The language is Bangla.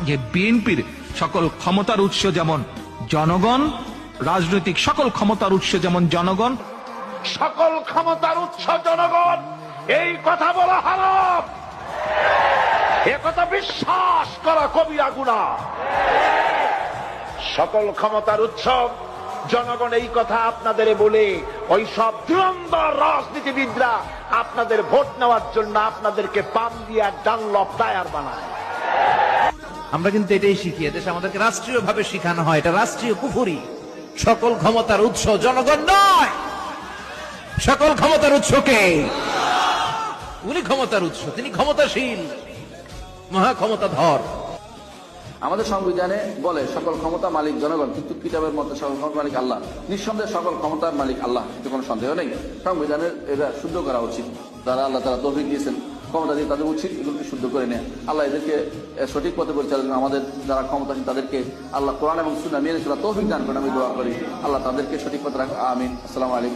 যে বিএনপির সকল ক্ষমতার উৎস যেমন জনগণ, রাজনৈতিক সকল ক্ষমতার উৎস যেমন জনগণ, সকল ক্ষমতার উৎস জনগণ, এই কথা বলা হারাম, এ কথা বিশ্বাস করা কবিরা গুনাহ। সকল ক্ষমতার উৎস জনগণ, এই কথা আপনাদের বলে ওই সব ধুরন্ধর রাজনীতিবিদরা আপনাদের ভোট নেওয়ার জন্য আপনাদেরকে পাম দিয়া ডানলপ টায়ার বানায়। আমরা কিন্তু এটাই শিখি, এদেশে আমাদেরকে রাষ্ট্রীয়ভাবে শিখানো হয়, এটা রাষ্ট্রীয় কুফরি। সকল ক্ষমতার উৎস জনগণ নয়, সকল ক্ষমতার উৎস কে? উনি ক্ষমতার উৎস, তিনি ক্ষমতাশীল, মহা ক্ষমতাধর। আমাদের সংবিধানে বলে সকল ক্ষমতা মালিক জনগণ, কিন্তু কিতাবের মধ্যে সকল ক্ষমতা মালিক আল্লাহ। নিঃসন্দেহে সকল ক্ষমতার মালিক আল্লাহ, এতে কোনো সন্দেহ নেই। সংবিধানের এটা শুদ্ধ করা উচিত। যারা আল্লাহ তারা তৌফিক দিয়েছেন ক্ষমতা দিয়ে, তাদের উচিত এগুলোকে শুদ্ধ করে নেয়। আল্লাহ এদেরকে সঠিক পথে পরিচালনা, আমাদের যারা ক্ষমতাশীল তাদেরকে আল্লাহ কোরআন এবং সুন্নাহ মেনে চলা তৌফিক দান করেন। আমি দোয়া করি আল্লাহ তাদেরকে সঠিক পথে রাখা। আমিন। আসসালামু আলাইকুম।